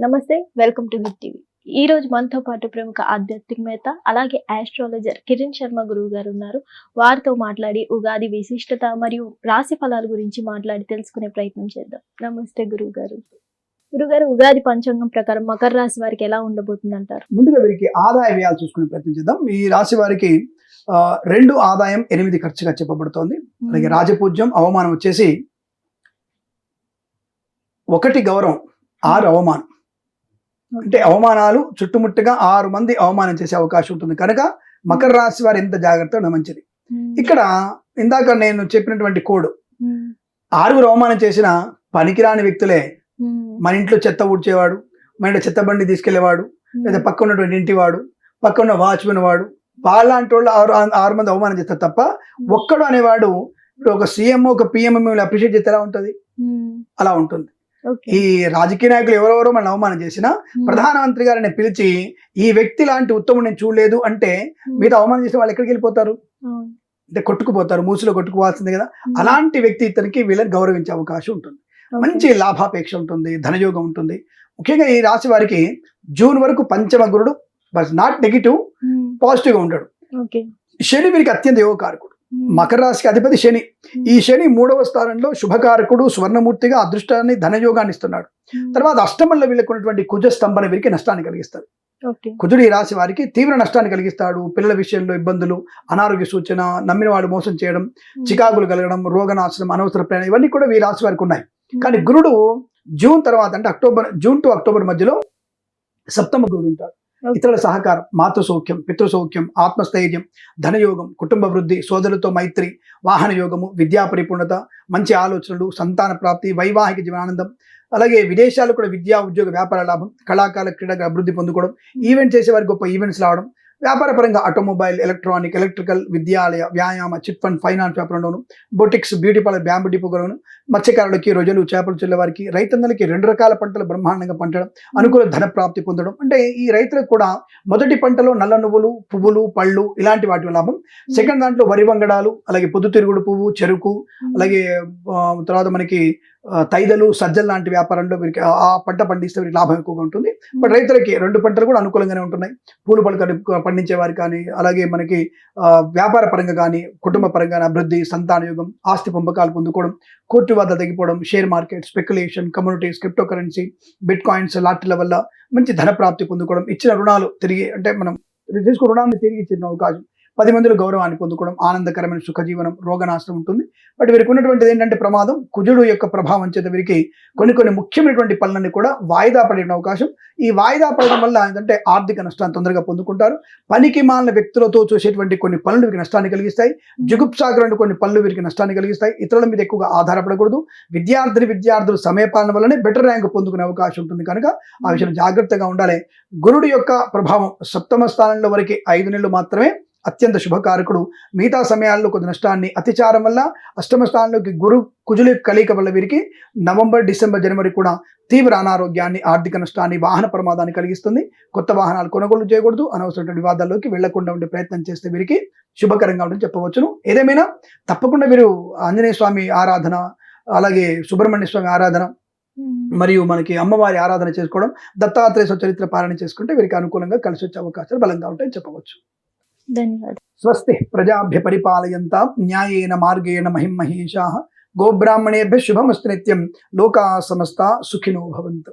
నమస్తే, welcome to hit TV. ఈ రోజు మనతో పాటు ప్రముఖ ఆధ్యాత్మికవేత్త అలాగే ఆస్ట్రాలజర్ కిరణ్ శర్మ గురువు గారు ఉన్నారు. వారితో మాట్లాడి ఉగాది విశిష్టత మరియు రాశి ఫలాల గురించి మాట్లాడి తెలుసుకునే ప్రయత్నం చేద్దాం. నమస్తే గురువు గారు. గురుగారు, ఉగాది పంచాంగం ప్రకారం మకర రాశి వారికి ఎలా ఉండబోతుంది అంటారు? ముందుగా వీరికి ఆదాయ వ్యయాలు చూసుకునే ప్రయత్నం చేద్దాం. ఈ రాశి వారికి 2 ఆదాయం 8 ఖర్చుగా చెప్పబడుతోంది. అలాగే రాజపూజ్యం అవమానం వచ్చేసి 1 గౌరవం 6 అవమానం. అంటే అవమానాలు చుట్టుముట్టుగా 6 మంది అవమానం చేసే అవకాశం ఉంటుంది కనుక మకర రాశి వారు ఎంత జాగ్రత్త మంచిది. ఇక్కడ ఇందాక నేను చెప్పినటువంటి కోడ్ 6 అవమానం చేసిన పనికిరాని వ్యక్తులే మన ఇంట్లో చెత్త ఊడ్చేవాడు, మన ఇంట్లో చెత్త బండి తీసుకెళ్లేవాడు, లేదా పక్క ఉన్నటువంటి ఇంటివాడు, పక్క ఉన్న వాచ్మెన్ వాడు, వాళ్ళంటి వాళ్ళు 6 మంది అవమానం చేస్తారు తప్ప ఒక్కడు అనేవాడు ఇప్పుడు ఒక సీఎం ఒక పిఎం మిమ్మల్ని అప్రిషియేట్ చేస్తే ఎలా ఉంటుంది? అలా ఉంటుంది. ఈ రాజకీయ నాయకులు ఎవరెవరో మన అవమానం చేసినా ప్రధానమంత్రి గారిని పిలిచి ఈ వ్యక్తి లాంటి ఉత్తముడు నేను చూడలేదు అంటే మీతో అవమానం చేసిన వాళ్ళు ఎక్కడికి వెళ్ళిపోతారు? అంటే కొట్టుకుపోతారు, మూసులో కొట్టుకోవాల్సిందే కదా. అలాంటి వ్యక్తి ఇతనికి వీళ్ళని గౌరవించే అవకాశం ఉంటుంది. మంచి లాభాపేక్ష ఉంటుంది, ధనయోగం ఉంటుంది. ముఖ్యంగా ఈ రాశి వారికి జూన్ వరకు పంచమ గురుడు బట్ నాట్ నెగిటివ్, పాజిటివ్ గా ఉంటాడు. శని వీరికి అత్యంత యోగకారకుడు. మకర రాశికి అధిపతి శని. ఈ శని 3వ స్థానంలో శుభకారకుడు, స్వర్ణమూర్తిగా అదృష్టాన్ని ధనయోగాన్ని ఇస్తున్నాడు. తర్వాత అష్టమంలో వీళ్ళకున్నటువంటి కుజ స్తంభన వీరికి నష్టాన్ని కలిగిస్తాడు. కుజుడు ఈ రాశి వారికి తీవ్ర నష్టాన్ని కలిగిస్తాడు. పిల్లల విషయంలో ఇబ్బందులు, అనారోగ్య సూచన, నమ్మిన వాడు మోసం చేయడం, చికాకులు కలగడం, రోగనాశనం, అనవసర ప్రయాణం ఇవన్నీ కూడా ఈ రాశి వారికి ఉన్నాయి. కానీ గురుడు జూన్ తర్వాత అంటే జూన్ టు అక్టోబర్ మధ్యలో సప్తమ గురుడు ఉంటాడు. ఇతరుల సహకారం, మాతృ సౌఖ్యం, పితృ సౌఖ్యం, ఆత్మస్థైర్యం, ధనయోగం, కుటుంబ వృద్ధి, సోదరులతో మైత్రి, వాహన యోగము, విద్యా పరిపూర్ణత, మంచి ఆలోచనలు, సంతాన ప్రాప్తి, వైవాహిక జీవనానందం, అలాగే విదేశాలు కూడా విద్యా ఉద్యోగ వ్యాపార లాభం, కళాకాల క్రీడగా అభివృద్ధి పొందుకోవడం, ఈవెంట్ చేసే వారికి గొప్ప ఈవెంట్స్ రావడం, వ్యాపార పరంగా ఆటోమొబైల్, ఎలక్ట్రానిక్, ఎలక్ట్రికల్, విద్యాలయ, వ్యాయామ, చిట్ ఫండ్, ఫైనాన్స్ వ్యాపారంలోను, బొటిక్స్, బ్యూటీ పార్లర్, బ్యాంబు డిపోలోను, మత్స్యకారులకి, రొయ్యలు, చేపలు చెల్లెవారికి, రైతన్నలకి 2 రకాల పంటలు బ్రహ్మాండంగా పంటడం, అనుకూల ధన ప్రాప్తి పొందడం. అంటే ఈ రైతులకు కూడా మొదటి పంటలో నల్ల నువ్వులు, పువ్వులు, పళ్ళు ఇలాంటి వాటి లాభం. సెకండ్ దాంట్లో వరి వంగడాలు, అలాగే పొద్దుతిరుగుడు పువ్వు, చెరుకు, అలాగే తర్వాత మనకి తైదలు, సజ్జలు లాంటి వ్యాపారంలో వీరికి ఆ పంట పండిస్తే వీరికి లాభం ఎక్కువగా ఉంటుంది. బట్ రైతులకి 2 పంటలు కూడా అనుకూలంగానే ఉంటున్నాయి. పూలు పళ్ళు పండించే వారికి కానీ, అలాగే మనకి వ్యాపార పరంగా కానీ, కుటుంబ పరంగా అభివృద్ధి, సంతాన యోగం, ఆస్తి పంపకాలు పొందుకోవడం, కోర్టు వద్ద తగ్గిపోవడం, share market, speculation, communities, cryptocurrency, bitcoins లాంటిల వల్ల మంచి ధన ప్రాప్తి పొందుకోవడం, ఇచ్చిన రుణాలు తిరిగి అంటే మనం తీసుకున్న రుణాన్ని తిరిగి ఇచ్చిన అవకాశం, 10 మందిలో గౌరవాన్ని పొందుకోవడం, ఆనందకరమైన సుఖజీవనం, రోగనాశనం ఉంటుంది. బట్ వీరికి ఉన్నటువంటిది ఏంటంటే ప్రమాదం. కుజుడు యొక్క ప్రభావం చేత వీరికి కొన్ని ముఖ్యమైనటువంటి పనులన్నీ కూడా వాయిదా పడే అవకాశం. ఈ వాయిదా పడడం వల్ల ఏంటంటే ఆర్థిక నష్టాన్ని తొందరగా పొందుకుంటారు. పనికి మాలిన వ్యక్తులతో చూసేటువంటి కొన్ని పనులు వీరికి నష్టాన్ని కలిగిస్తాయి. జుగుప్సాకరణ కొన్ని పనులు వీరికి నష్టాన్ని కలిగిస్తాయి. ఇతరుల మీద ఎక్కువగా ఆధారపడకూడదు. విద్యార్థులు సమయపాలన వల్లనే బెటర్ ర్యాంక్ పొందుకునే అవకాశం ఉంటుంది కనుక ఆ విషయంలో జాగ్రత్తగా ఉండాలి. గురుడు యొక్క ప్రభావం సప్తమ స్థానంలో వరకు 5 నెలలు మాత్రమే అత్యంత శుభకారకుడు. మిగతా సమయాల్లో కొద్ది నష్టాన్ని, అతిచారం వల్ల అష్టమ స్థానంలోకి కుజుల కలయిక వల్ల వీరికి నవంబర్, డిసెంబర్, జనవరి కూడా తీవ్ర అనారోగ్యాన్ని, ఆర్థిక నష్టాన్ని, వాహన ప్రమాదాన్ని కలిగిస్తుంది. కొత్త వాహనాలు కొనుగోలు చేయకూడదు. అనవసరమైన వివాదాల్లోకి వెళ్లకుండా ఉండే ప్రయత్నం చేస్తే వీరికి శుభకరంగా ఉందని చెప్పవచ్చును. ఏదేమైనా తప్పకుండా వీరు ఆంజనేయ స్వామి ఆరాధన, అలాగే సుబ్రహ్మణ్య స్వామి ఆరాధన, మరియు మనకి అమ్మవారి ఆరాధన చేసుకోవడం, దత్తాత్రేయ చరిత్ర పాలన చేసుకుంటే వీరికి అనుకూలంగా కలిసి వచ్చే అవకాశాలు బలంగా ఉంటాయని చెప్పవచ్చు. ధన్యవాదాలు. స్వస్తి ప్రజాభ్య పరిపాలయంతాం న్యాయేన మార్గేణ మహిం మహేషాః. గోబ్రాహ్మణేభ్యః శుభమస్తు నిత్యం. లోకా సమస్తా సుఖినో భవంతు.